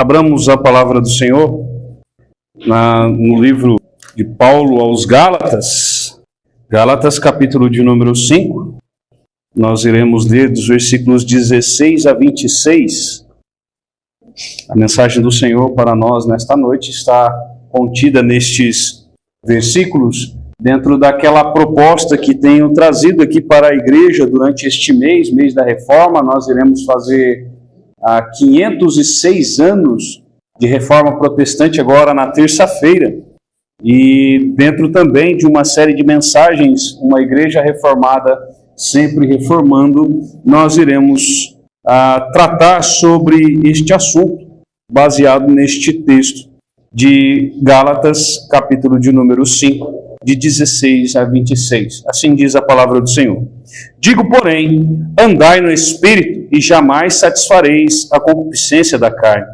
Abramos a palavra do Senhor no livro de Paulo aos Gálatas, Gálatas capítulo de número 5. Nós iremos ler dos versículos 16 a 26. A mensagem do Senhor para nós nesta noite está contida nestes versículos, dentro daquela proposta que tenho trazido aqui para a igreja durante este mês da Reforma. Nós iremos fazer 506 anos de Reforma Protestante agora na terça-feira, e dentro também de uma série de mensagens, uma igreja reformada sempre reformando, nós iremos tratar sobre este assunto baseado neste texto de Gálatas, capítulo de número 5, de 16 a 26. Assim diz a palavra do Senhor. Digo, porém, andai no Espírito, e jamais satisfareis a concupiscência da carne.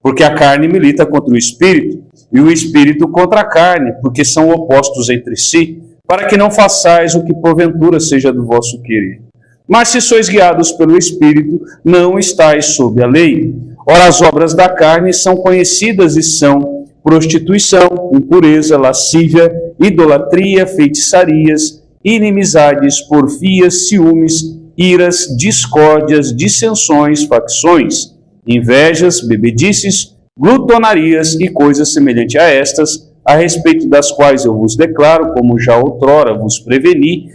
Porque a carne milita contra o Espírito, e o Espírito contra a carne, porque são opostos entre si, para que não façais o que porventura seja do vosso querer. Mas se sois guiados pelo Espírito, não estáis sob a lei. Ora, as obras da carne são conhecidas e são prostituição, impureza, lascívia, idolatria, feitiçarias, inimizades, porfias, ciúmes, iras, discórdias, dissensões, facções, invejas, bebedices, glutonarias e coisas semelhantes a estas, a respeito das quais eu vos declaro, como já outrora vos preveni,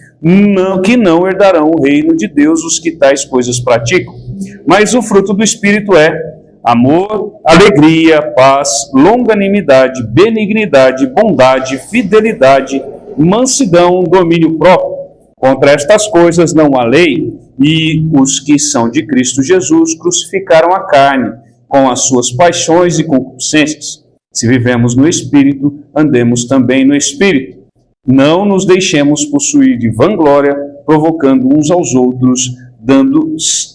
que não herdarão o reino de Deus os que tais coisas praticam. Mas o fruto do Espírito é amor, alegria, paz, longanimidade, benignidade, bondade, fidelidade, mansidão, domínio próprio. Contra estas coisas não há lei, e os que são de Cristo Jesus crucificaram a carne, com as suas paixões e concupiscências. Se vivemos no Espírito, andemos também no Espírito. Não nos deixemos possuir de vanglória, provocando uns aos outros,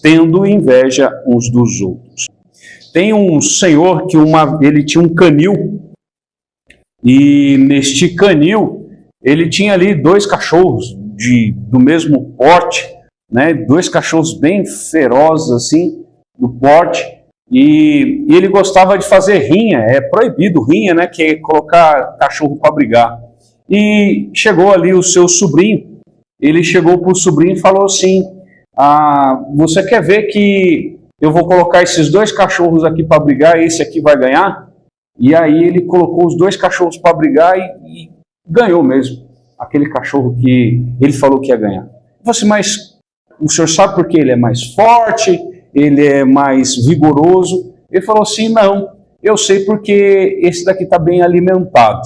tendo inveja uns dos outros. Tem um senhor que ele tinha um canil, e neste canil ele tinha ali 2 cachorros do mesmo porte, né? 2 cachorros bem ferozes assim, do porte, e ele gostava de fazer rinha. É proibido rinha, né? Que é colocar cachorro para brigar. E chegou ali o seu sobrinho, ele chegou para o sobrinho e falou assim: você quer ver que eu vou colocar esses 2 cachorros aqui para brigar e esse aqui vai ganhar? E aí ele colocou os 2 cachorros para brigar e ganhou mesmo. Aquele cachorro que ele falou que ia ganhar. Eu falei assim: mas o senhor sabe por que ele é mais forte, ele é mais vigoroso? Ele falou assim: não, eu sei porque esse daqui está bem alimentado.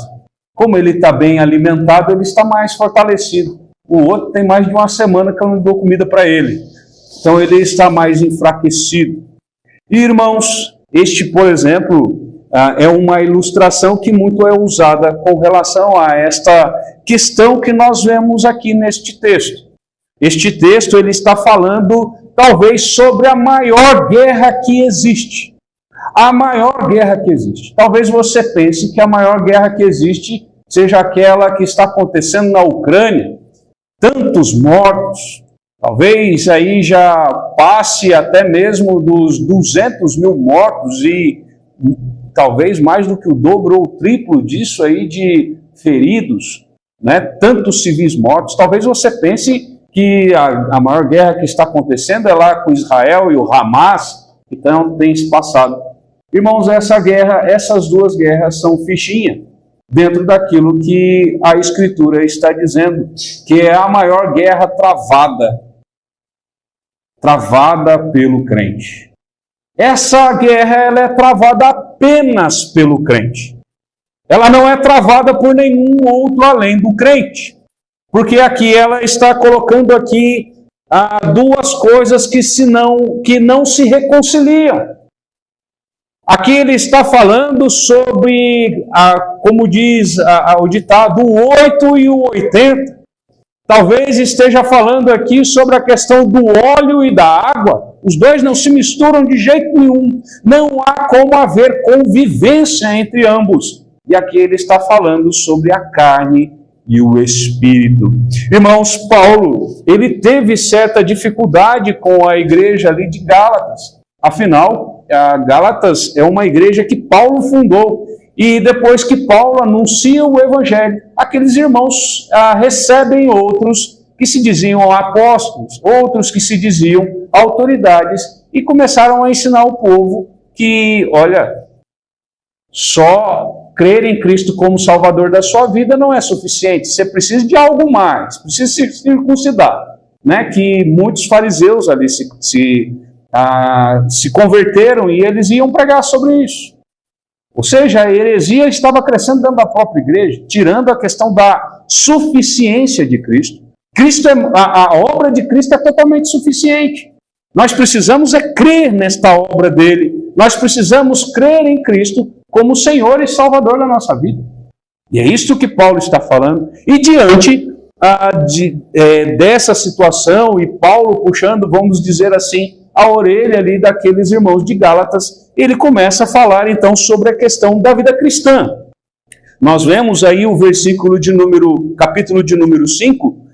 Como ele está bem alimentado, ele está mais fortalecido. O outro tem mais de uma semana que eu não dou comida para ele. Então ele está mais enfraquecido. E, irmãos, este, por exemplo, é uma ilustração que muito é usada com relação a esta questão que nós vemos aqui neste texto. Este texto ele está falando talvez sobre a maior guerra que existe. A maior guerra que existe. Talvez você pense que a maior guerra que existe seja aquela que está acontecendo na Ucrânia. Tantos mortos. Talvez aí já passe até mesmo dos 200 mil mortos e talvez mais do que o dobro ou o triplo disso aí de feridos, né? Tantos civis mortos. Talvez você pense que a maior guerra que está acontecendo é lá com Israel e o Hamas, que tem se passado. Irmãos, essas 2 guerras são fichinha dentro daquilo que a Escritura está dizendo, que é a maior guerra travada pelo crente. Essa guerra ela é travada apenas pelo crente. Ela não é travada por nenhum outro além do crente. Porque aqui ela está colocando aqui 2 coisas que não se reconciliam. Aqui ele está falando sobre, como diz o ditado, o 8 e o 80. Talvez esteja falando aqui sobre a questão do óleo e da água. Os 2 não se misturam de jeito nenhum. Não há como haver convivência entre ambos. E aqui ele está falando sobre a carne e o Espírito. Irmãos, Paulo, ele teve certa dificuldade com a igreja ali de Gálatas. Afinal, a Gálatas é uma igreja que Paulo fundou. E depois que Paulo anuncia o evangelho, aqueles irmãos recebem outros que se diziam apóstolos, outros que se diziam autoridades, e começaram a ensinar o povo que, olha, só crer em Cristo como Salvador da sua vida não é suficiente. Você precisa de algo mais, precisa se circuncidar. Né? Que muitos fariseus ali se converteram e eles iam pregar sobre isso. Ou seja, a heresia estava crescendo dentro da própria igreja, tirando a questão da suficiência de Cristo. A obra de Cristo é totalmente suficiente. Nós precisamos crer nesta obra dele. Nós precisamos crer em Cristo como Senhor e Salvador da nossa vida. E é isso que Paulo está falando. E diante dessa situação, e Paulo puxando, vamos dizer assim, a orelha ali daqueles irmãos de Gálatas, ele começa a falar então sobre a questão da vida cristã. Nós vemos aí o capítulo de número 5,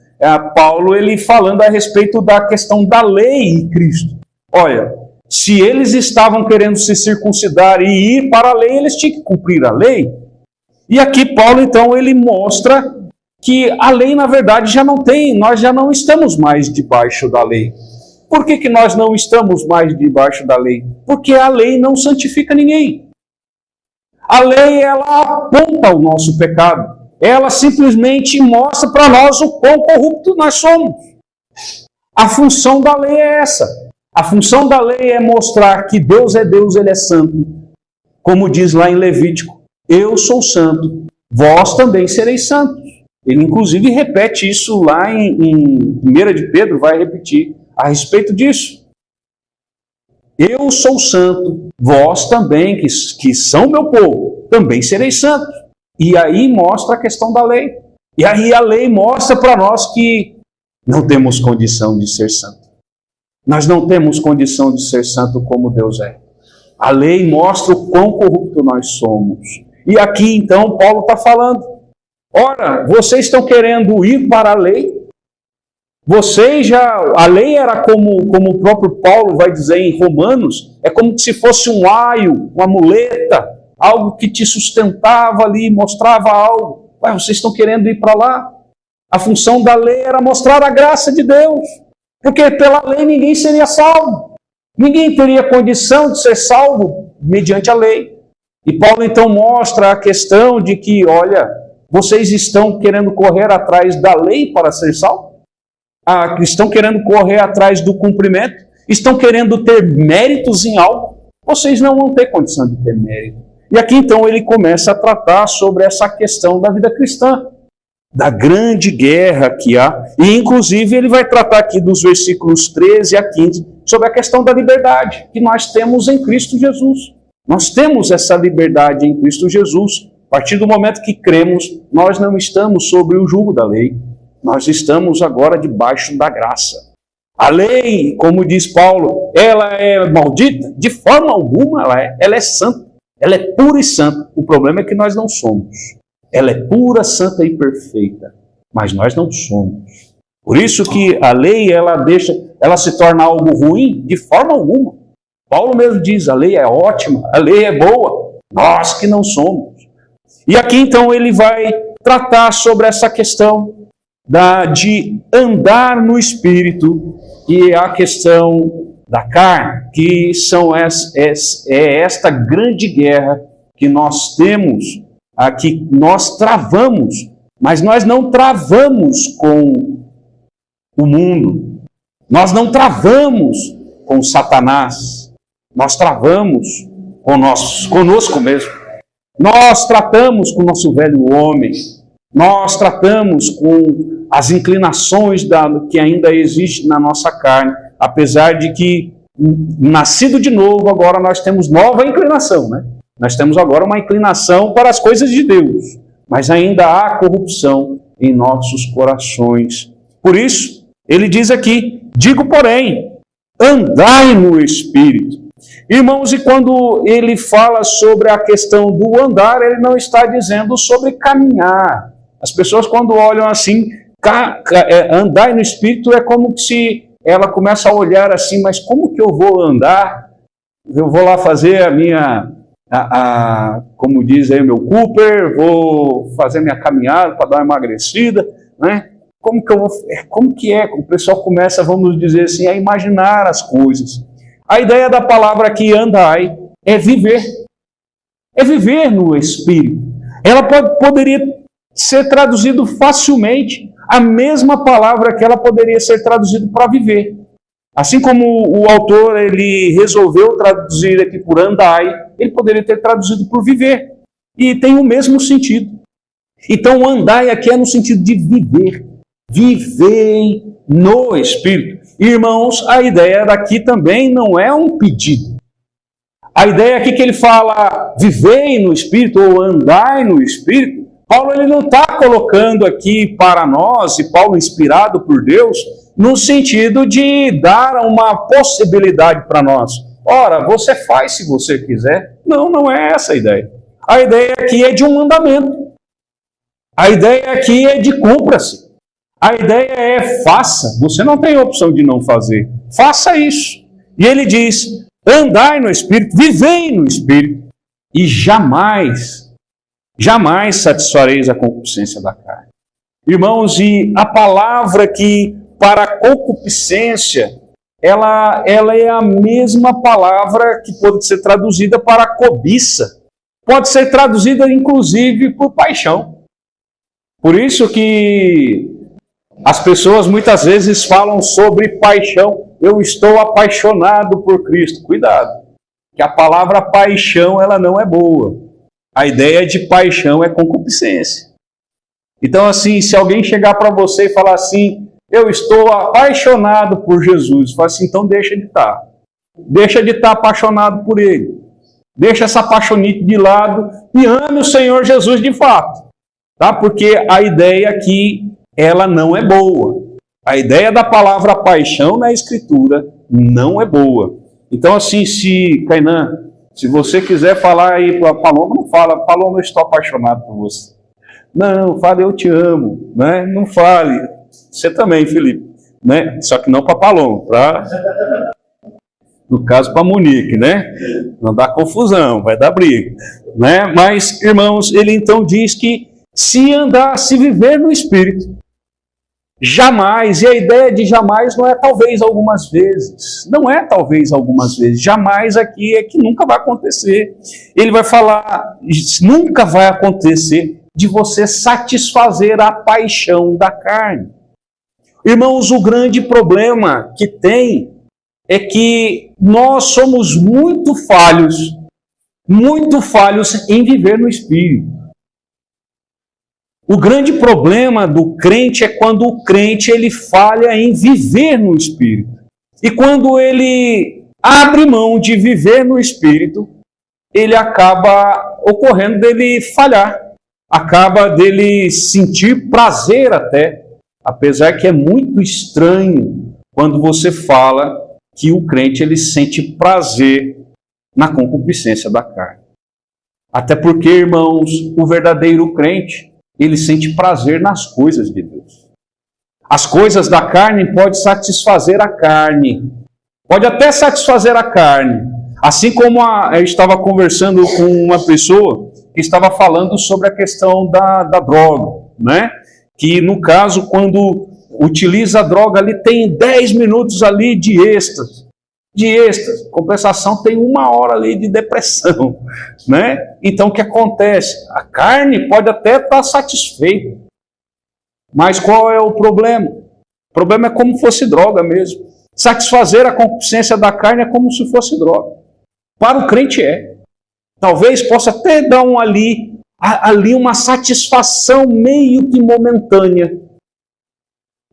Paulo ele falando a respeito da questão da lei em Cristo. Olha, se eles estavam querendo se circuncidar e ir para a lei, eles tinham que cumprir a lei. E aqui Paulo então ele mostra que a lei na verdade nós já não estamos mais debaixo da lei. Por que nós não estamos mais debaixo da lei? Porque a lei não santifica ninguém. A lei, ela aponta o nosso pecado. Ela simplesmente mostra para nós o quão corrupto nós somos. A função da lei é essa. A função da lei é mostrar que Deus é Deus, Ele é santo. Como diz lá em Levítico, eu sou santo, vós também sereis santos. Ele inclusive repete isso lá em 1 de Pedro, vai repetir a respeito disso. Eu sou santo, vós também, que são meu povo, também sereis santos. E aí mostra a questão da lei. E aí a lei mostra para nós que não temos condição de ser santo. Nós não temos condição de ser santo como Deus é. A lei mostra o quão corrupto nós somos. E aqui então Paulo está falando, ora, vocês estão querendo ir para a lei? A lei era como o próprio Paulo vai dizer em Romanos, é como se fosse um aio, uma muleta, algo que te sustentava ali, mostrava algo. Ué, vocês estão querendo ir para lá? A função da lei era mostrar a graça de Deus, porque pela lei ninguém seria salvo. Ninguém teria condição de ser salvo mediante a lei. E Paulo então mostra a questão de que, olha, vocês estão querendo correr atrás da lei para ser salvo? Estão querendo correr atrás do cumprimento? Estão querendo ter méritos em algo? Vocês não vão ter condição de ter mérito. E aqui então ele começa a tratar sobre essa questão da vida cristã, da grande guerra que há, e inclusive ele vai tratar aqui dos versículos 13 a 15, sobre a questão da liberdade que nós temos em Cristo Jesus. Nós temos essa liberdade em Cristo Jesus. A partir do momento que cremos, nós não estamos sobre o jugo da lei. Nós estamos agora debaixo da graça. A lei, como diz Paulo, ela é maldita? De forma alguma ela é santa. Ela é pura e santa. O problema é que nós não somos. Ela é pura, santa e perfeita. Mas nós não somos. Por isso que a lei, ela se torna algo ruim? De forma alguma. Paulo mesmo diz, a lei é ótima, a lei é boa. Nós que não somos. E aqui então ele vai tratar sobre essa questão de andar no Espírito, e a questão da carne, que é esta grande guerra que nós temos, que nós travamos, mas nós não travamos com o mundo, nós não travamos com Satanás, nós travamos conosco mesmo, nós tratamos com o nosso velho homem, nós tratamos com as inclinações que ainda existem na nossa carne, apesar de que, nascido de novo, agora nós temos nova inclinação, né? Nós temos agora uma inclinação para as coisas de Deus, mas ainda há corrupção em nossos corações. Por isso, ele diz aqui, digo porém, andai no Espírito. Irmãos, e quando ele fala sobre a questão do andar, ele não está dizendo sobre caminhar. As pessoas quando olham assim, andar no Espírito é como se ela começa a olhar assim, mas como que eu vou andar eu vou lá fazer a minha, como diz aí o meu Cooper, vou fazer minha caminhada para dar uma emagrecida, né? Como que é? O pessoal começa, vamos dizer assim, a imaginar as coisas. A ideia da palavra aqui, andai, é viver. É viver no Espírito. Ela poderia ser traduzido facilmente a mesma palavra que ela poderia ser traduzida para viver. Assim como o autor ele resolveu traduzir aqui por andai, ele poderia ter traduzido por viver. E tem o mesmo sentido. Então, andai aqui é no sentido de viver. Vivei no Espírito. Irmãos, a ideia daqui também não é um pedido. A ideia aqui que ele fala, vivei no Espírito ou andai no Espírito, Paulo ele não está colocando aqui para nós, e Paulo inspirado por Deus, no sentido de dar uma possibilidade para nós. Ora, você faz se você quiser. Não, não é essa a ideia. A ideia aqui é de um mandamento. A ideia aqui é de cumpra-se. A ideia é faça. Você não tem opção de não fazer. Faça isso. E ele diz, andai no Espírito, vivei no Espírito, e jamais satisfareis a concupiscência da carne. Irmãos, e a palavra que para a concupiscência, ela é a mesma palavra que pode ser traduzida para a cobiça. Pode ser traduzida, inclusive, por paixão. Por isso que as pessoas muitas vezes falam sobre paixão. Eu estou apaixonado por Cristo. Cuidado, que a palavra paixão ela não é boa. A ideia de paixão é concupiscência. Então, assim, se alguém chegar para você e falar assim, eu estou apaixonado por Jesus, fala assim, então deixa de estar. Deixa de estar apaixonado por Ele. Deixa essa paixonite de lado e ame o Senhor Jesus de fato. Tá? Porque a ideia aqui, ela não é boa. A ideia da palavra paixão na Escritura não é boa. Então, assim, Kainan, se você quiser falar aí para a Paloma, não fala, Paloma, eu estou apaixonado por você. Não, fale, eu te amo. Né? Não fale. Você também, Felipe. Né? Só que não para a Paloma, no caso para a Monique, né? Não dá confusão, vai dar briga. Né? Mas, irmãos, ele então diz que se viver no Espírito, jamais, e a ideia de jamais não é talvez algumas vezes, não é talvez algumas vezes, jamais aqui é que nunca vai acontecer. Ele vai falar, nunca vai acontecer de você satisfazer a paixão da carne. Irmãos, o grande problema que tem é que nós somos muito falhos em viver no Espírito. O grande problema do crente é quando o crente ele falha em viver no Espírito. E quando ele abre mão de viver no Espírito, ele acaba ocorrendo dele falhar. Acaba dele sentir prazer até, apesar que é muito estranho quando você fala que o crente ele sente prazer na concupiscência da carne. Até porque, irmãos, o verdadeiro crente ele sente prazer nas coisas de Deus. As coisas da carne podem satisfazer a carne. Pode até satisfazer a carne. Assim como eu estava conversando com uma pessoa que estava falando sobre a questão da droga, né? Que no caso, quando utiliza a droga ali, tem 10 minutos ali de êxtase. Compensação tem 1 hora ali de depressão, né? Então o que acontece? A carne pode até estar satisfeita, mas qual é o problema? O problema é como se fosse droga mesmo. Satisfazer a concupiscência da carne é como se fosse droga. Para o crente é. Talvez possa até dar ali uma satisfação meio que momentânea,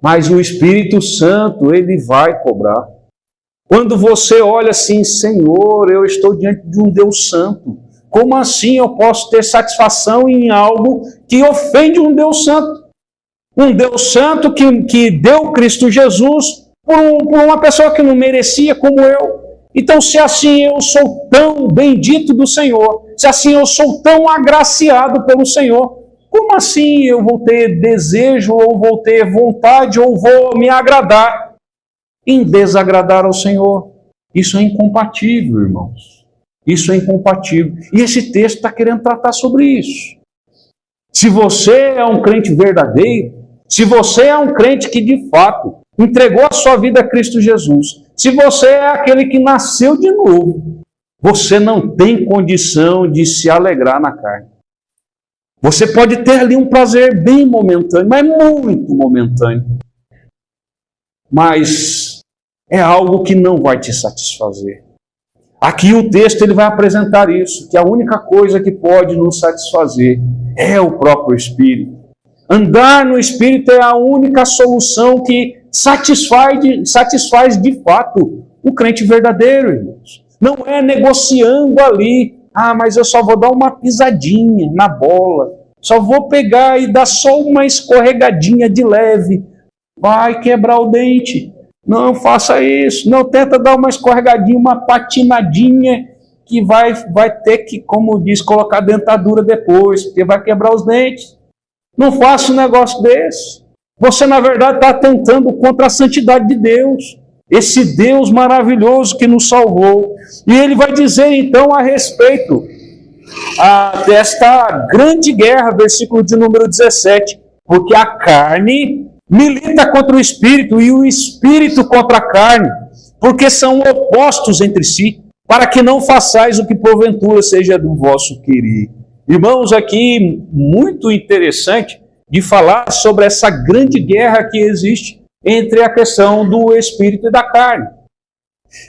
mas o Espírito Santo ele vai cobrar. Quando você olha assim, Senhor, eu estou diante de um Deus santo. Como assim eu posso ter satisfação em algo que ofende um Deus santo? Um Deus santo que deu Cristo Jesus por uma pessoa que não merecia como eu. Então, se assim eu sou tão bendito do Senhor, se assim eu sou tão agraciado pelo Senhor, como assim eu vou ter desejo, ou vou ter vontade, ou vou me agradar em desagradar ao Senhor? Isso é incompatível, irmãos. Isso é incompatível. E esse texto está querendo tratar sobre isso. Se você é um crente verdadeiro, se você é um crente que de fato entregou a sua vida a Cristo Jesus, se você é aquele que nasceu de novo, você não tem condição de se alegrar na carne. Você pode ter ali um prazer bem momentâneo, mas muito momentâneo. Mas é algo que não vai te satisfazer. Aqui o texto ele vai apresentar isso, que a única coisa que pode nos satisfazer é o próprio Espírito. Andar no Espírito é a única solução que satisfaz de fato o crente verdadeiro, irmãos. Não é negociando ali, mas eu só vou dar uma pisadinha na bola, só vou pegar e dar só uma escorregadinha de leve, vai quebrar o dente. Não faça isso, não tenta dar uma escorregadinha, uma patinadinha, que vai ter que, como diz, colocar dentadura depois, porque vai quebrar os dentes. Não faça um negócio desse. Você, na verdade, está atentando contra a santidade de Deus. Esse Deus maravilhoso que nos salvou. E ele vai dizer, então, a respeito desta grande guerra, versículo de número 17. Porque a carne milita contra o Espírito e o Espírito contra a carne, porque são opostos entre si, para que não façais o que porventura seja do vosso querer. Irmãos, aqui muito interessante de falar sobre essa grande guerra que existe entre a questão do Espírito e da carne.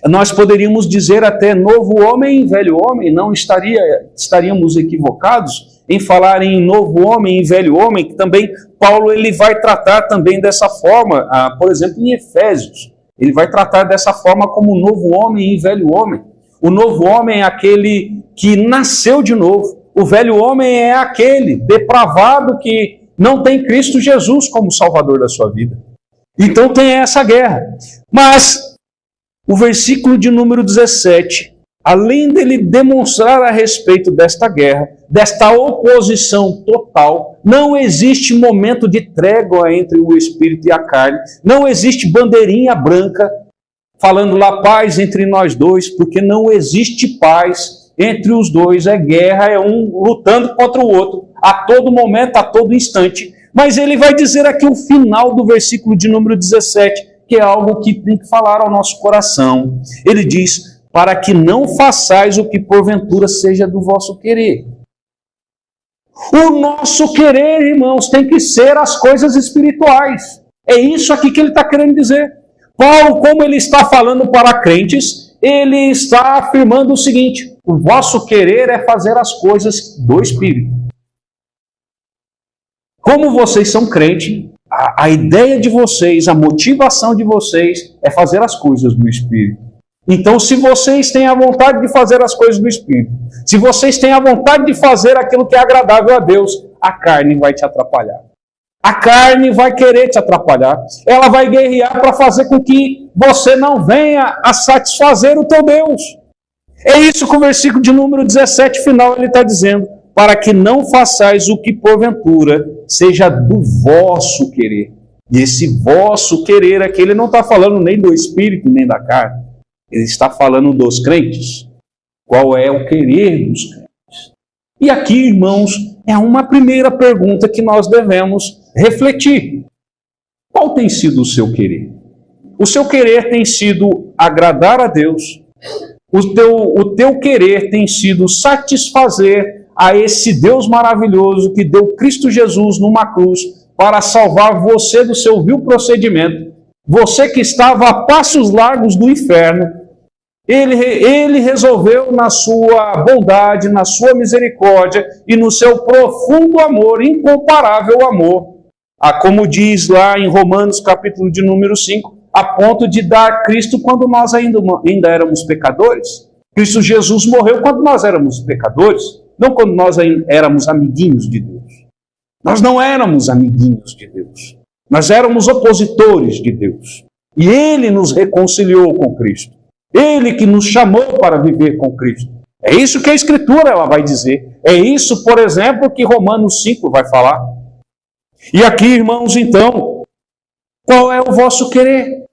Nós poderíamos dizer até novo homem e velho homem, não estaríamos equivocados em falar em novo homem e velho homem, que também Paulo ele vai tratar também dessa forma, por exemplo, em Efésios. Ele vai tratar dessa forma como novo homem e velho homem. O novo homem é aquele que nasceu de novo. O velho homem é aquele depravado que não tem Cristo Jesus como Salvador da sua vida. Então tem essa guerra. Mas o versículo de número 17, além dele demonstrar a respeito desta guerra, desta oposição total, não existe momento de trégua entre o Espírito e a carne, não existe bandeirinha branca falando lá paz entre nós dois, porque não existe paz entre os dois, é guerra, é um lutando contra o outro, a todo momento, a todo instante. Mas ele vai dizer aqui o final do versículo de número 17, que é algo que tem que falar ao nosso coração. Ele diz, para que não façais o que porventura seja do vosso querer. O nosso querer, irmãos, tem que ser as coisas espirituais. É isso aqui que ele está querendo dizer. Paulo, como ele está falando para crentes, ele está afirmando o seguinte, o vosso querer é fazer as coisas do Espírito. Como vocês são crentes, a ideia de vocês, a motivação de vocês é fazer as coisas do Espírito. Então, se vocês têm a vontade de fazer as coisas do Espírito, se vocês têm a vontade de fazer aquilo que é agradável a Deus, a carne vai te atrapalhar. A carne vai querer te atrapalhar. Ela vai guerrear para fazer com que você não venha a satisfazer o teu Deus. É isso que o versículo de número 17 final ele está dizendo. Para que não façais o que porventura seja do vosso querer. E esse vosso querer aqui, ele não está falando nem do Espírito, nem da carne. Ele está falando dos crentes. Qual é o querer dos crentes? E aqui, irmãos, é uma primeira pergunta que nós devemos refletir. Qual tem sido o seu querer? O seu querer tem sido agradar a Deus? O teu querer tem sido satisfazer a esse Deus maravilhoso que deu Cristo Jesus numa cruz para salvar você do seu vil procedimento? Você que estava a passos largos do inferno, ele resolveu na sua bondade, na sua misericórdia e no seu profundo amor, incomparável amor, como diz lá em Romanos capítulo de número 5, a ponto de dar Cristo quando nós ainda éramos pecadores. Cristo Jesus morreu quando nós éramos pecadores, não quando nós éramos amiguinhos de Deus. Nós não éramos amiguinhos de Deus. Nós éramos opositores de Deus. E Ele nos reconciliou com Cristo. Ele que nos chamou para viver com Cristo. É isso que a Escritura ela vai dizer. É isso, por exemplo, que Romanos 5 vai falar. E aqui, irmãos, então, qual é o vosso querer?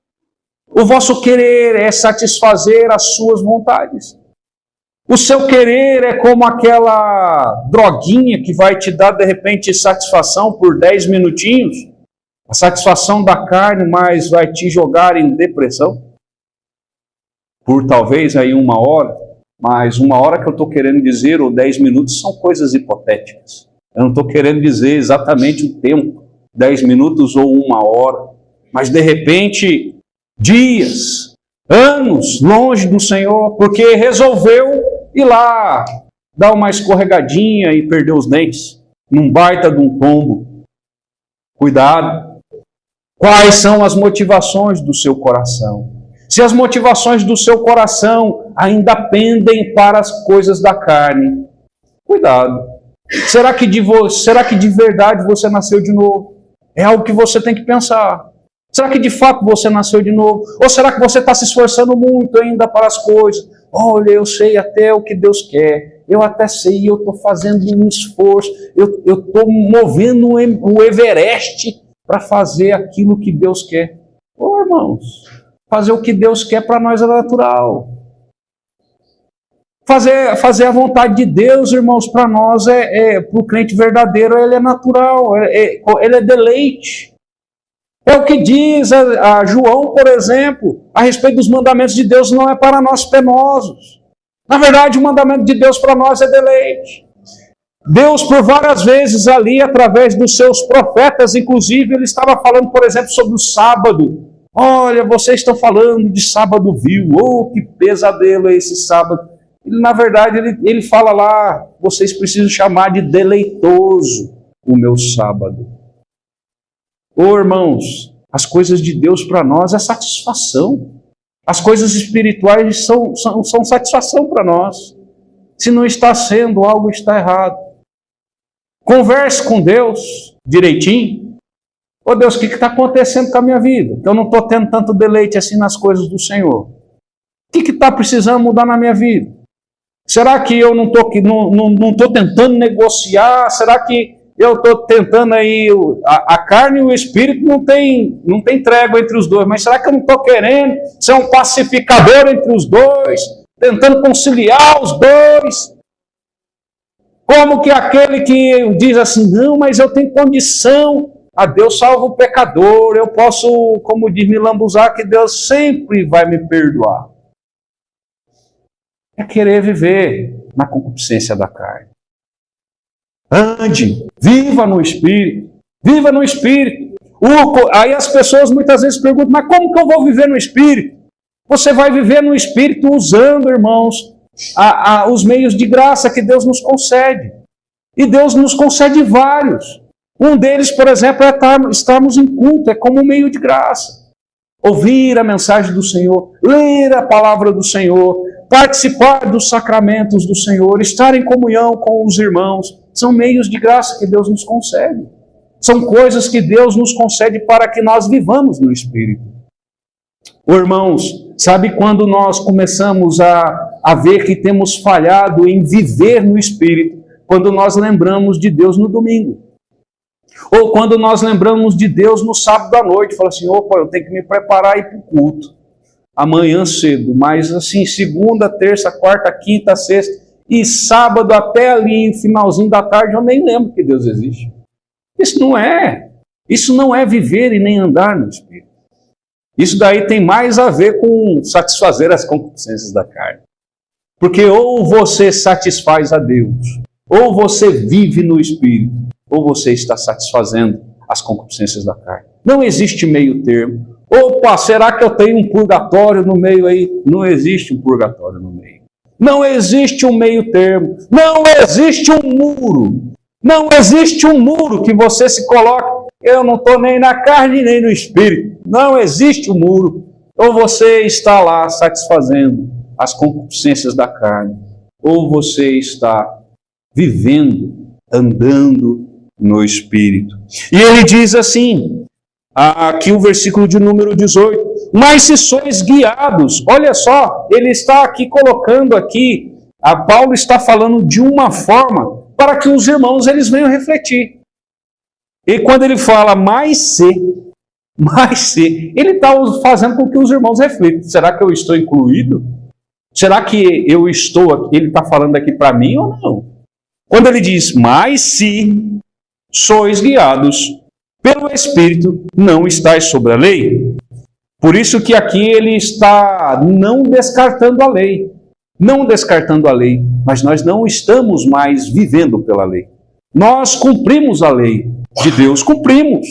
O vosso querer é satisfazer as suas vontades. O seu querer é como aquela droguinha que vai te dar, de repente, satisfação por 10 minutinhos. A satisfação da carne, mas vai te jogar em depressão. Por talvez aí 1 hora. Mas 1 hora que eu estou querendo dizer, ou 10 minutos, são coisas hipotéticas. Eu não estou querendo dizer exatamente o tempo. 10 minutos ou 1 hora. Mas, de repente, dias, anos longe do Senhor, porque resolveu ir lá, dar uma escorregadinha e perder os dentes, num baita de um tombo. Cuidado. Quais são as motivações do seu coração? Se as motivações do seu coração ainda pendem para as coisas da carne, cuidado. Será que de verdade você nasceu de novo? É algo que você tem que pensar. Será que de fato você nasceu de novo? Ou será que você está se esforçando muito ainda para as coisas? Olha, eu sei até o que Deus quer. Eu até sei, eu estou fazendo um esforço. Eu estou movendo o Everest para fazer aquilo que Deus quer. Ô, irmãos, fazer o que Deus quer para nós é natural. Fazer a vontade de Deus, irmãos, para nós para o crente verdadeiro, ele é natural, ele é deleite. É o que diz a João, por exemplo, a respeito dos mandamentos de Deus, não é para nós penosos. Na verdade, o mandamento de Deus para nós é deleite. Deus, por várias vezes ali, através dos seus profetas, inclusive, ele estava falando, por exemplo, sobre o sábado. Olha, vocês estão falando de sábado vil, oh, que pesadelo é esse sábado. Na verdade, ele fala lá, vocês precisam chamar de deleitoso o meu sábado. Ô irmãos, as coisas de Deus para nós é satisfação. As coisas espirituais são satisfação para nós. Se não está sendo, algo está errado. Converse com Deus direitinho. Ô Deus, o que está acontecendo com a minha vida? Que eu não estou tendo tanto deleite assim nas coisas do Senhor. O que está precisando mudar na minha vida? Será que eu não estou tentando negociar? Será que eu estou tentando aí... A carne e o espírito não tem trégua entre os dois. Mas será que eu não estou querendo ser um pacificador entre os dois? Tentando conciliar os dois? Como que aquele que diz assim, não, mas eu tenho condição... A Deus salva o pecador, eu posso, como diz, me lambuzar, que Deus sempre vai me perdoar. É querer viver na concupiscência da carne. Ande, viva no Espírito, viva no Espírito. Aí as pessoas muitas vezes perguntam, mas como que eu vou viver no Espírito? Você vai viver no Espírito usando, irmãos, os meios de graça que Deus nos concede. E Deus nos concede vários. Um deles, por exemplo, é estarmos em culto, é como um meio de graça. Ouvir a mensagem do Senhor, ler a palavra do Senhor, participar dos sacramentos do Senhor, estar em comunhão com os irmãos, são meios de graça que Deus nos concede. São coisas que Deus nos concede para que nós vivamos no Espírito. Irmãos, sabe quando nós começamos a ver que temos falhado em viver no Espírito? Quando nós lembramos de Deus no domingo. Ou quando nós lembramos de Deus no sábado à noite, fala assim, opa, eu tenho que me preparar e ir para o culto, amanhã cedo, mas assim, segunda, terça, quarta, quinta, sexta, e sábado até ali, finalzinho da tarde, eu nem lembro que Deus existe. Isso não é viver e nem andar no Espírito. Isso daí tem mais a ver com satisfazer as concupiscências da carne. Porque ou você satisfaz a Deus, ou você vive no Espírito, ou você está satisfazendo as concupiscências da carne. Não existe meio termo. Opa, será que eu tenho um purgatório no meio aí? Não existe um purgatório no meio. Não existe um meio termo. Não existe um muro. Não existe um muro que você se coloque. Eu não estou nem na carne nem no espírito. Não existe um muro. Ou você está lá satisfazendo as concupiscências da carne, ou você está vivendo, andando no Espírito. E ele diz assim, aqui o versículo de número 18, mas se sois guiados, olha só, ele está aqui colocando aqui, Paulo está falando de uma forma para que os irmãos eles venham refletir. E quando ele fala mais se, Mas se ele está fazendo com que os irmãos reflitam, será que eu estou incluído? Será que eu estou aqui, ele está falando aqui para mim ou não? Quando ele diz, mas se sois guiados pelo Espírito, não estáis sobre a lei. Por isso que aqui ele está não descartando a lei. Não descartando a lei, mas nós não estamos mais vivendo pela lei. Nós cumprimos a lei de Deus, cumprimos.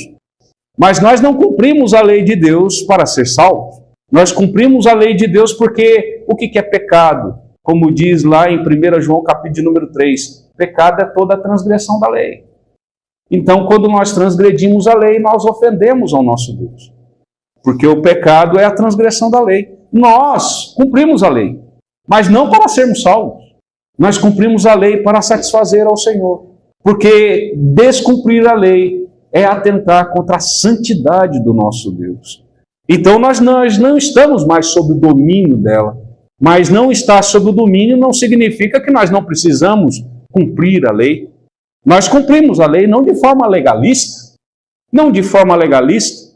Mas nós não cumprimos a lei de Deus para ser salvos. Nós cumprimos a lei de Deus porque o que é pecado? Como diz lá em 1 João capítulo número 3, pecado é toda a transgressão da lei. Então, quando nós transgredimos a lei, nós ofendemos ao nosso Deus. Porque o pecado é a transgressão da lei. Nós cumprimos a lei, mas não para sermos salvos. Nós cumprimos a lei para satisfazer ao Senhor. Porque descumprir a lei é atentar contra a santidade do nosso Deus. Então nós não estamos mais sob o domínio dela. Mas não estar sob o domínio não significa que nós não precisamos cumprir a lei. Nós cumprimos a lei não de forma legalista, não de forma legalista,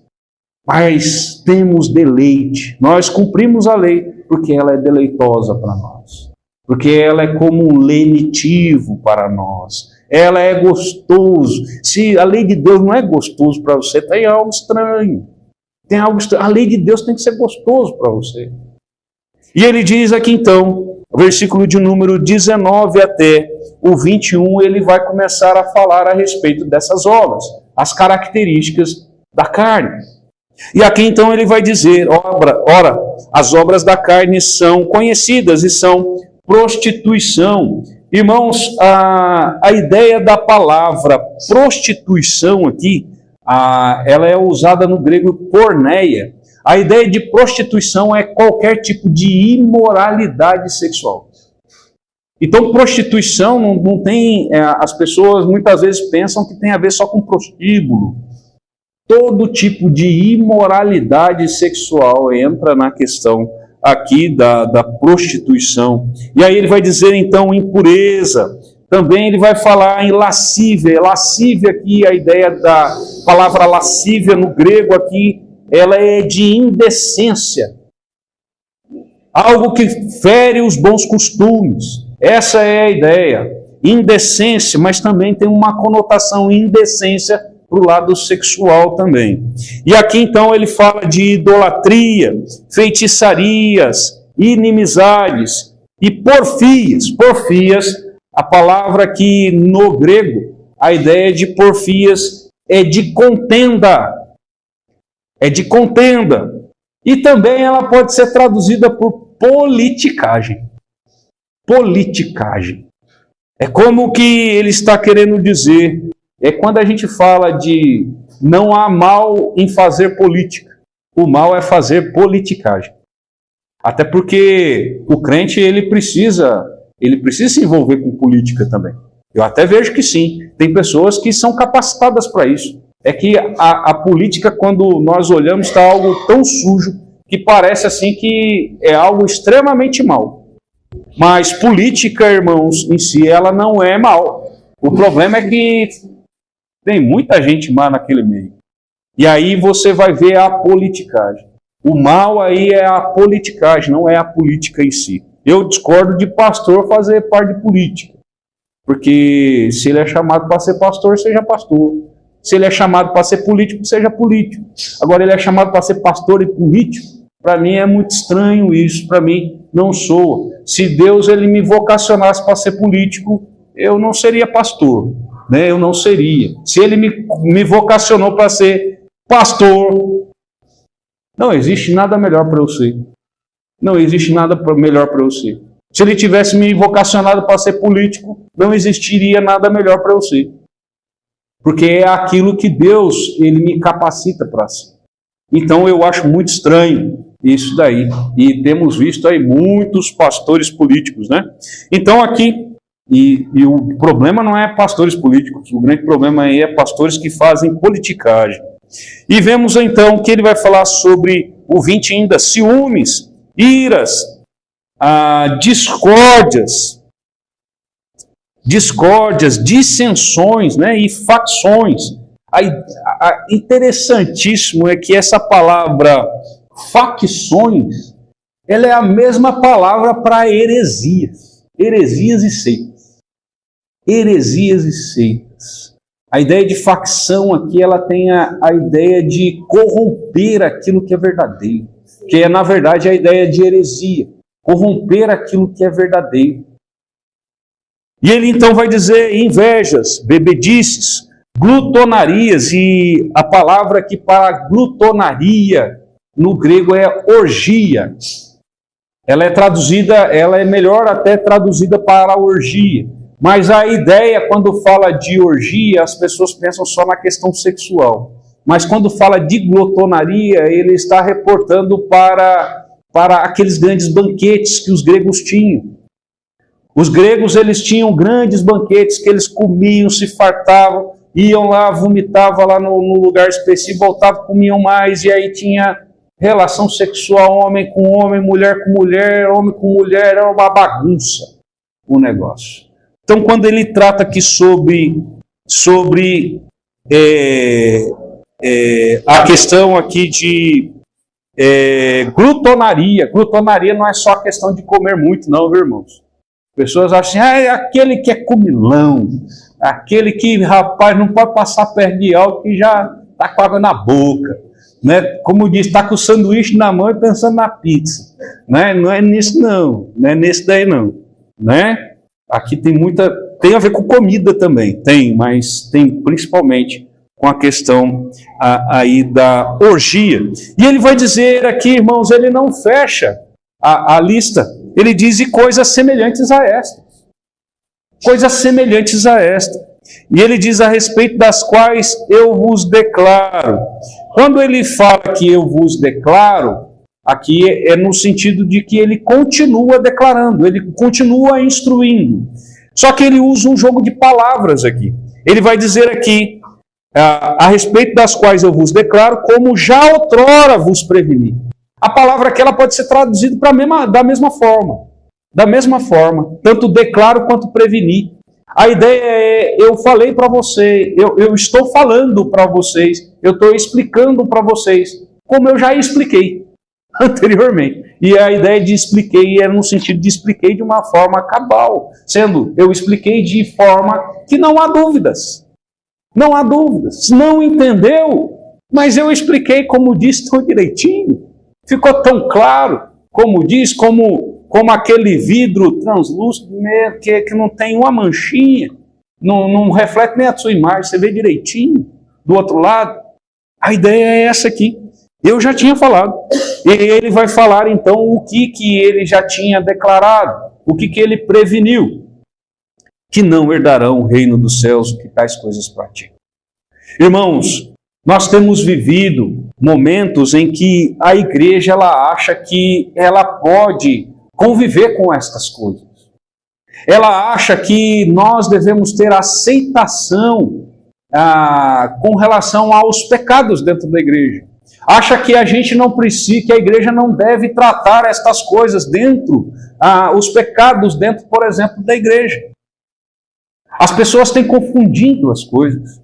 mas temos deleite. Nós cumprimos a lei porque ela é deleitosa para nós. Porque ela é como um lenitivo para nós. Ela é gostoso. Se a lei de Deus não é gostoso para você, tem algo estranho. Tem algo estranho. A lei de Deus tem que ser gostoso para você. E ele diz aqui então, versículo de número 19 até o 21, ele vai começar a falar a respeito dessas obras, as características da carne. E aqui então ele vai dizer, ora, as obras da carne são conhecidas e são prostituição. Irmãos, a ideia da palavra prostituição aqui, ela é usada no grego porneia. A ideia de prostituição é qualquer tipo de imoralidade sexual. Então, prostituição não tem... as pessoas muitas vezes pensam que tem a ver só com prostíbulo. Todo tipo de imoralidade sexual entra na questão aqui da prostituição. E aí ele vai dizer então impureza. Também ele vai falar em lascívia. Lascívia aqui, a ideia da palavra lascívia no grego aqui, ela é de indecência. Algo que fere os bons costumes. Essa é a ideia. Indecência, mas também tem uma conotação indecência para o lado sexual também. E aqui então ele fala de idolatria, feitiçarias, inimizades e porfias. Porfias, a palavra que no grego, a ideia de porfias é de contenda. É de contenda. E também ela pode ser traduzida por politicagem. Politicagem. É como que ele está querendo dizer. É quando a gente fala de não há mal em fazer política. O mal é fazer politicagem. Até porque o crente ele precisa se envolver com política também. Eu até vejo que sim. Tem pessoas que são capacitadas para isso. É que a política, quando nós olhamos, está algo tão sujo que parece assim que é algo extremamente mal. Mas política, irmãos, em si, ela não é mal. O problema é que tem muita gente má naquele meio. E aí você vai ver a politicagem. O mal aí é a politicagem, não é a política em si. Eu discordo de pastor fazer parte de política. Porque se ele é chamado para ser pastor, seja pastor. Se ele é chamado para ser político, seja político. Agora ele é chamado para ser pastor e político. Para mim é muito estranho isso. Para mim não soa. Se Deus ele me vocacionasse para ser político, eu não seria pastor. Né? Eu não seria. Se ele me vocacionou para ser pastor, não existe nada melhor para eu ser. Não existe nada melhor para eu ser. Se ele tivesse me vocacionado para ser político, não existiria nada melhor para eu ser. Porque é aquilo que Deus ele me capacita para ser. Então eu acho muito estranho isso daí. E temos visto aí muitos pastores políticos, né? Então aqui, e o problema não é pastores políticos, o grande problema aí é pastores que fazem politicagem. E vemos então que ele vai falar sobre o 20 ainda, ciúmes, iras, discórdias, dissensões, né, e facções. Interessantíssimo é que essa palavra facções, ela é a mesma palavra para heresias. Heresias e seitas. Heresias e seitas. A ideia de facção aqui, ela tem a ideia de corromper aquilo que é verdadeiro. Que é, na verdade, a ideia de heresia. Corromper aquilo que é verdadeiro. E ele então vai dizer invejas, bebedices, glutonarias, e a palavra aqui para glutonaria no grego é orgia. Ela é melhor até traduzida para orgia. Mas a ideia, quando fala de orgia, as pessoas pensam só na questão sexual. Mas quando fala de glutonaria, ele está reportando para aqueles grandes banquetes que os gregos tinham. Os gregos, eles tinham grandes banquetes que eles comiam, se fartavam, iam lá, vomitavam lá no lugar específico, voltavam, comiam mais, e aí tinha relação sexual, homem com homem, mulher com mulher, homem com mulher, era uma bagunça o negócio. Então, quando ele trata aqui sobre a questão aqui de glutonaria não é só a questão de comer muito, não, viu, irmãos? Pessoas acham, aquele que é comilão, aquele que, rapaz, não pode passar perto de algo que já está com água na boca, né? Como diz, está com o sanduíche na mão e pensando na pizza, né? Não é nisso não é nesse daí não, né? Aqui tem a ver com comida também, mas tem principalmente com a questão aí da orgia. E ele vai dizer aqui, irmãos, ele não fecha a lista. Ele diz coisas semelhantes a esta. Coisas semelhantes a esta. E ele diz a respeito das quais eu vos declaro. Quando ele fala que eu vos declaro, aqui é no sentido de que ele continua declarando, ele continua instruindo. Só que ele usa um jogo de palavras aqui. Ele vai dizer aqui, a respeito das quais eu vos declaro, como já outrora vos preveni. A palavra aqui ela pode ser traduzida da mesma forma. Da mesma forma. Tanto declaro quanto prevenir. A ideia é, eu falei para você, eu estou falando para vocês, eu estou explicando para vocês, como eu já expliquei anteriormente. E a ideia de expliquei era no sentido de expliquei de uma forma cabal. Sendo, eu expliquei de forma que não há dúvidas. Não há dúvidas. Não entendeu? Mas eu expliquei como disse tão direitinho. Ficou tão claro, como diz, como aquele vidro translúcido que não tem uma manchinha, não reflete nem a sua imagem, você vê direitinho do outro lado. A ideia é essa aqui. Eu já tinha falado. E ele vai falar então o que ele já tinha declarado, o que ele preveniu. Que não herdarão o reino dos céus, o que tais coisas praticam. Irmãos, nós temos vivido momentos em que a igreja ela acha que ela pode conviver com estas coisas. Ela acha que nós devemos ter aceitação com relação aos pecados dentro da igreja. Acha que a gente não precisa, que a igreja não deve tratar estas coisas dentro, os pecados dentro, por exemplo, da igreja. As pessoas têm confundido as coisas.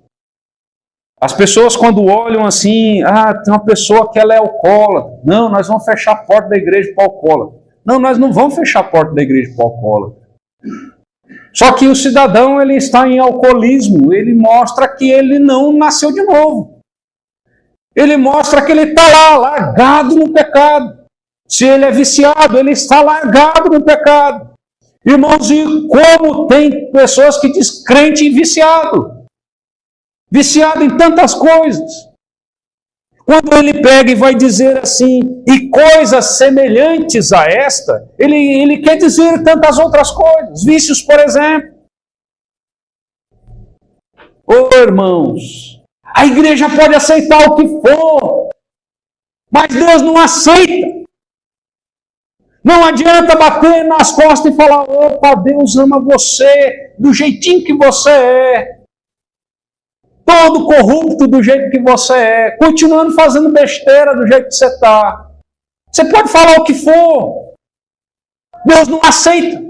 As pessoas quando olham assim, tem uma pessoa que ela é alcoólatra. Não, nós vamos fechar a porta da igreja para o alcoólatra. Não, nós não vamos fechar a porta da igreja para o alcoólatra. Só que o cidadão ele está em alcoolismo, ele mostra que ele não nasceu de novo. Ele mostra que ele está lá, largado no pecado. Se ele é viciado, ele está largado no pecado. Irmãos, e como tem pessoas que diz crente e viciado. Viciado em tantas coisas. Quando ele pega e vai dizer assim, e coisas semelhantes a esta, ele quer dizer tantas outras coisas. Vícios, por exemplo. Irmãos, a igreja pode aceitar o que for, mas Deus não aceita. Não adianta bater nas costas e falar, opa, Deus ama você do jeitinho que você é. Todo corrupto do jeito que você é, continuando fazendo besteira do jeito que você está. Você pode falar o que for, Deus não aceita.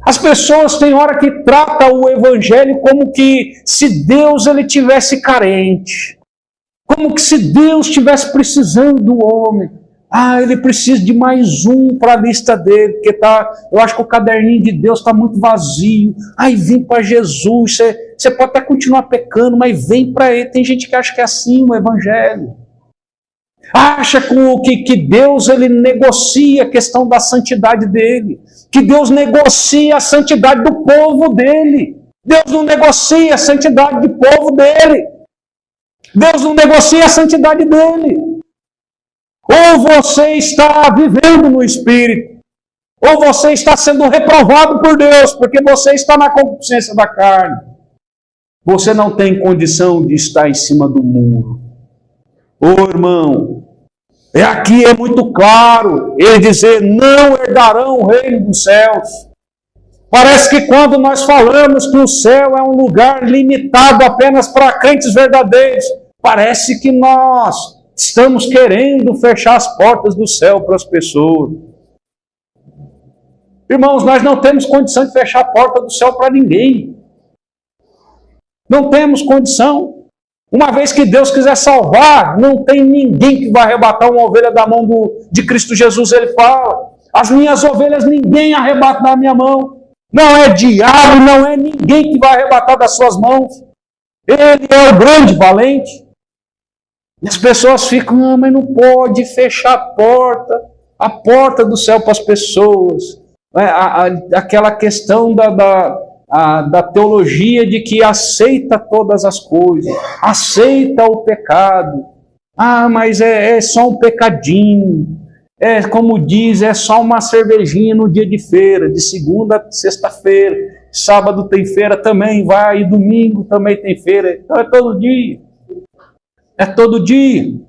As pessoas têm hora que tratam o evangelho como que se Deus ele tivesse carente. Como que se Deus estivesse precisando do homem. Ele precisa de mais um para a lista dele, porque eu acho que o caderninho de Deus está muito vazio. Vem para Jesus, você pode até continuar pecando, mas vem para ele. Tem gente que acha que é assim o evangelho. Acha que Deus ele negocia a questão da santidade dele. Que Deus negocia a santidade do povo dele. Deus não negocia a santidade do povo dele. Deus não negocia a santidade dele. Ou você está vivendo no Espírito, ou você está sendo reprovado por Deus, porque você está na concupiscência da carne. Você não tem condição de estar em cima do muro. Irmão, aqui é muito claro, ele dizer, não herdarão o reino dos céus. Parece que quando nós falamos que o céu é um lugar limitado apenas para crentes verdadeiros, parece que nós estamos querendo fechar as portas do céu para as pessoas. Irmãos, nós não temos condição de fechar a porta do céu para ninguém. Não temos condição. Uma vez que Deus quiser salvar, não tem ninguém que vai arrebatar uma ovelha da mão de Cristo Jesus. Ele fala, as minhas ovelhas ninguém arrebata da minha mão. Não é diabo, não é ninguém que vai arrebatar das suas mãos. Ele é o grande valente. E as pessoas ficam, mas não pode fechar a porta do céu para as pessoas. Aquela questão da teologia de que aceita todas as coisas, aceita o pecado. Mas é só um pecadinho. Como diz, é só uma cervejinha no dia de feira, de segunda a sexta-feira. Sábado tem feira também, e domingo também tem feira. Então é todo dia. É todo dia.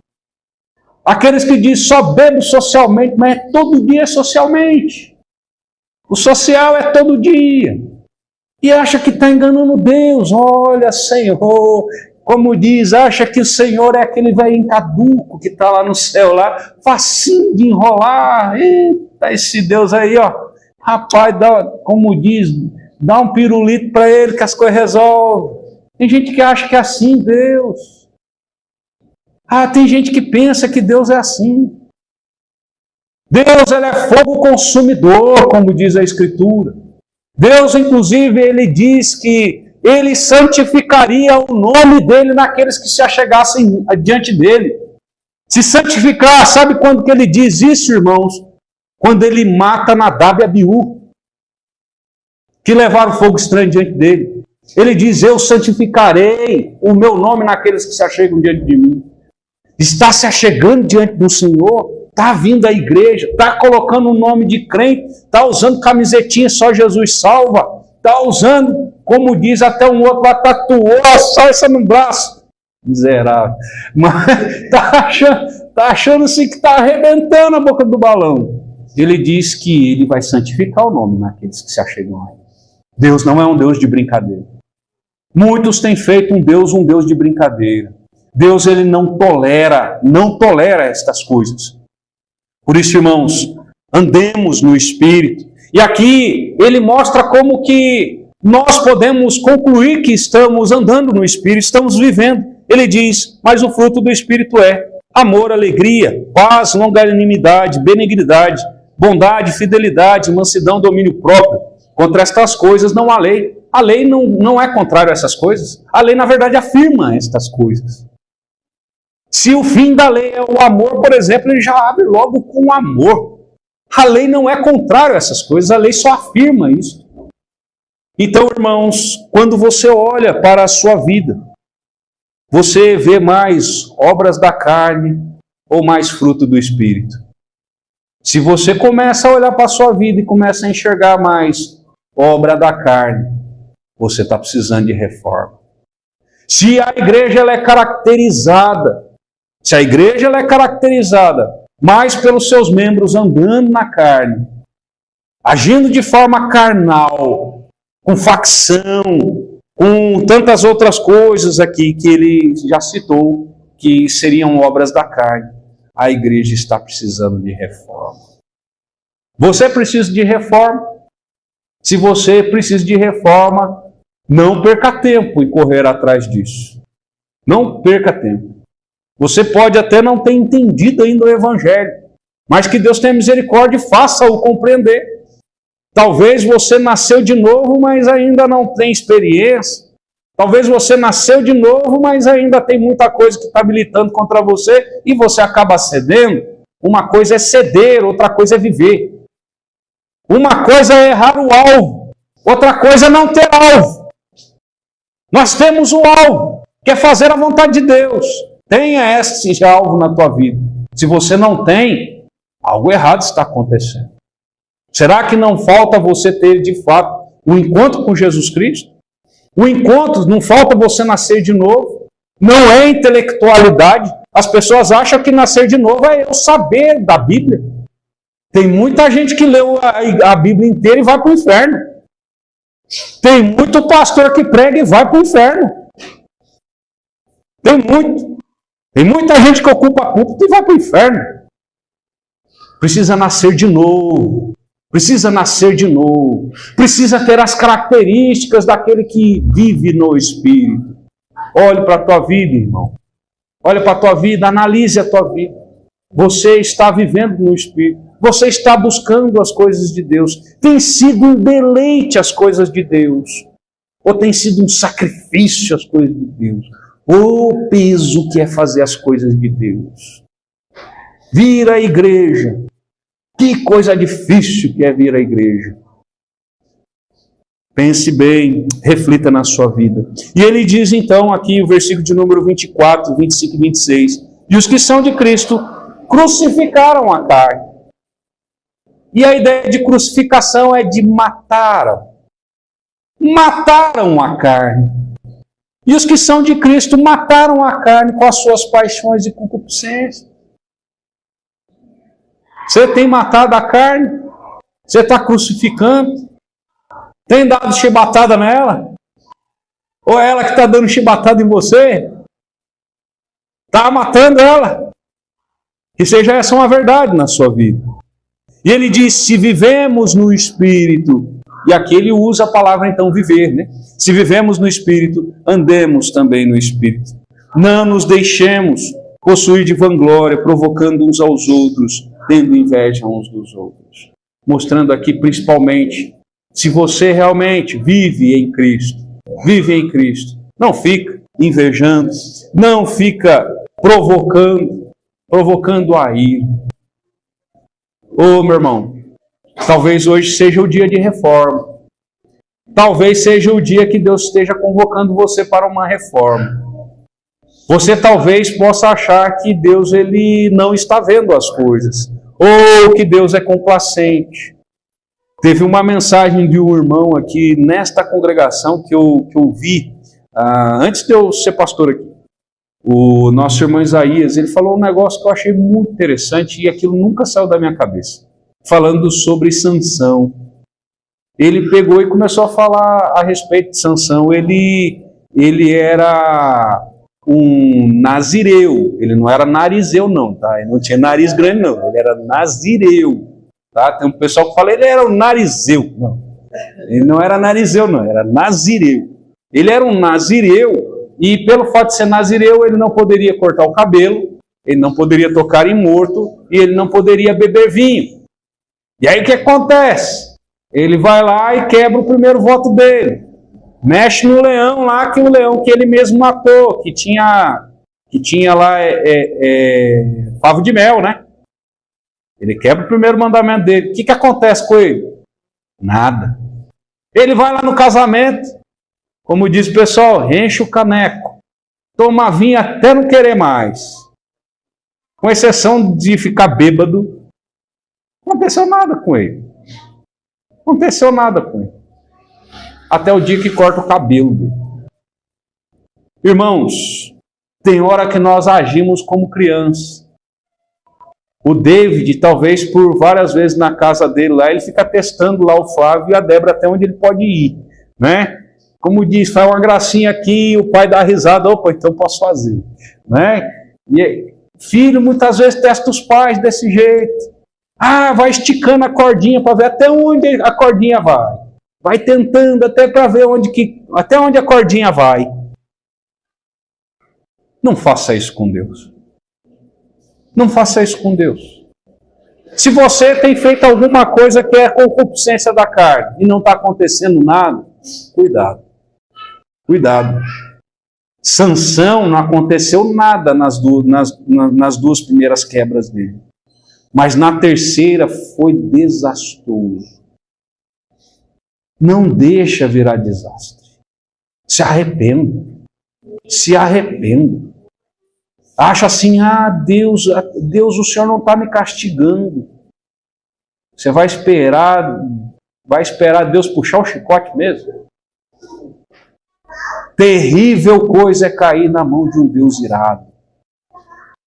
Aqueles que dizem só bebo socialmente, mas todo dia socialmente. O social é todo dia. E acha que está enganando Deus. Olha, Senhor, como diz, acha que o Senhor é aquele velho caduco que está lá no céu, lá, facinho de enrolar. Eita, esse Deus aí, rapaz, como diz, dá um pirulito para ele que as coisas resolvem. Tem gente que acha que é assim Deus. Tem gente que pensa que Deus é assim. Deus ele é fogo consumidor, como diz a Escritura. Deus, inclusive, ele diz que ele santificaria o nome dele naqueles que se achegassem diante dele. Se santificar, sabe quando que ele diz isso, irmãos? Quando ele mata Nadab e Abiú, que levaram fogo estranho diante dele. Ele diz, eu santificarei o meu nome naqueles que se achegam diante de mim. Está se achegando diante do Senhor, está vindo à igreja, está colocando o nome de crente, está usando camisetinha só Jesus salva, está usando, como diz até um outro lá, tatuou a salsa no braço. Miserável. Mas está achando assim que está arrebentando a boca do balão. Ele diz que ele vai santificar o nome naqueles que se achegam a ele. Deus não é um Deus de brincadeira. Muitos têm feito um Deus de brincadeira. Deus ele não tolera estas coisas. Por isso, irmãos, andemos no Espírito. E aqui ele mostra como que nós podemos concluir que estamos andando no Espírito, estamos vivendo. Ele diz, mas o fruto do Espírito é amor, alegria, paz, longanimidade, benignidade, bondade, fidelidade, mansidão, domínio próprio. Contra estas coisas não há lei. A lei não é contrária a essas coisas. A lei, na verdade, afirma estas coisas. Se o fim da lei é o amor, por exemplo, ele já abre logo com o amor. A lei não é contrária a essas coisas, a lei só afirma isso. Então, irmãos, quando você olha para a sua vida, você vê mais obras da carne ou mais fruto do Espírito? Se você começa a olhar para a sua vida e começa a enxergar mais obra da carne, você está precisando de reforma. Se a igreja ela é caracterizada mais pelos seus membros andando na carne, agindo de forma carnal, com facção, com tantas outras coisas aqui que ele já citou, que seriam obras da carne, a igreja está precisando de reforma. Você precisa de reforma? Se você precisa de reforma, não perca tempo em correr atrás disso. Não perca tempo. Você pode até não ter entendido ainda o Evangelho, mas que Deus tenha misericórdia e faça-o compreender. Talvez você nasceu de novo, mas ainda não tem experiência. Talvez você nasceu de novo, mas ainda tem muita coisa que está militando contra você e você acaba cedendo. Uma coisa é ceder, outra coisa é viver. Uma coisa é errar o alvo, outra coisa é não ter alvo. Nós temos o alvo, que é fazer a vontade de Deus. Tenha esse alvo na tua vida. Se você não tem, algo errado está acontecendo. Será que não falta você ter, de fato, um encontro com Jesus Cristo? O encontro, não falta você nascer de novo? Não é intelectualidade. As pessoas acham que nascer de novo é eu saber da Bíblia. Tem muita gente que leu a Bíblia inteira e vai para o inferno. Tem muito pastor que prega e vai para o inferno. Tem muita gente que ocupa a púlpito e vai para o inferno. Precisa nascer de novo. Precisa nascer de novo. Precisa ter as características daquele que vive no Espírito. Olhe para a tua vida, irmão. Olhe para a tua vida, analise a tua vida. Você está vivendo no Espírito. Você está buscando as coisas de Deus. Tem sido um deleite as coisas de Deus? Ou tem sido um sacrifício as coisas de Deus? O peso que é fazer as coisas de Deus. Vir à igreja. Que coisa difícil que é vir à igreja. Pense bem, reflita na sua vida. E ele diz então aqui o versículo de número 24, 25 e 26. E os que são de Cristo crucificaram a carne. E a ideia de crucificação é de matar. Mataram a carne. E os que são de Cristo mataram a carne com as suas paixões e concupiscências. Você tem matado a carne? Você está crucificando? Tem dado chibatada nela? Ou é ela que está dando chibatada em você? Está matando ela. Que seja essa uma verdade na sua vida. E ele diz, se vivemos no Espírito, e aqui ele usa a palavra então viver, né? Se vivemos no Espírito, andemos também no Espírito. Não nos deixemos possuir de vanglória, provocando uns aos outros, tendo inveja uns dos outros. Mostrando aqui principalmente, se você realmente vive em Cristo, não fica invejando, não fica provocando a ira. Ô meu irmão, talvez hoje seja o dia de reforma. Talvez seja o dia que Deus esteja convocando você para uma reforma. Você talvez possa achar que Deus ele não está vendo as coisas, ou que Deus é complacente. Teve uma mensagem de um irmão aqui nesta congregação que eu vi, antes de eu ser pastor aqui. O nosso irmão Isaías, ele falou um negócio que eu achei muito interessante e aquilo nunca saiu da minha cabeça. Falando sobre Sansão. Ele pegou e começou a falar a respeito de Sansão. Ele era um nazireu. Ele não era narizeu não, tá? Ele não tinha nariz grande não. Ele era nazireu, tá? Tem um pessoal que fala ele era um narizeu. Não. Ele não era narizeu não, era nazireu. Ele era um nazireu. E pelo fato de ser nazireu, ele não poderia cortar o cabelo, ele não poderia tocar em morto, e ele não poderia beber vinho. E aí o que acontece? Ele vai lá e quebra o primeiro voto dele. Mexe no leão lá, que o leão que ele mesmo matou, que tinha lá favo de mel, né? Ele quebra o primeiro mandamento dele. O que acontece com ele? Nada. Ele vai lá no casamento, como diz o pessoal, enche o caneco, toma vinho até não querer mais. Com exceção de ficar bêbado, não aconteceu nada com ele. Não aconteceu nada com ele. Até o dia que corta o cabelo dele. Irmãos, tem hora que nós agimos como criança. O David, talvez por várias vezes na casa dele lá, ele fica testando lá o Flávio e a Débora até onde ele pode ir, né? Como diz, faz uma gracinha aqui, o pai dá risada, opa, então posso fazer, né? E filho, muitas vezes testa os pais desse jeito. Vai esticando a cordinha para ver até onde a cordinha vai. Vai tentando até para ver até onde a cordinha vai. Não faça isso com Deus. Não faça isso com Deus. Se você tem feito alguma coisa que é concupiscência da carne e não está acontecendo nada, cuidado. Cuidado. Sansão não aconteceu nada nas duas primeiras quebras dele. Mas na terceira foi desastroso. Não deixa virar desastre. Se arrependa. Se arrependa. Acha assim, Deus, o Senhor não está me castigando. Você vai esperar Deus puxar o chicote mesmo? Terrível coisa é cair na mão de um Deus irado.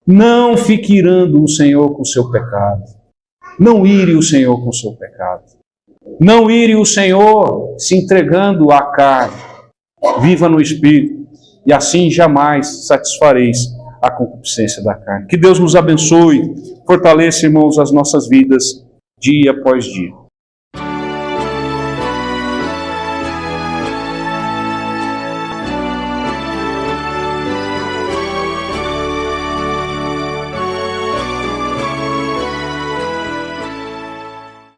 Não fique irando o Senhor com o seu pecado. Não ire o Senhor com o seu pecado. Não ire o Senhor se entregando à carne. Viva no Espírito, e assim jamais satisfareis a concupiscência da carne. Que Deus nos abençoe, fortaleça, irmãos, as nossas vidas dia após dia.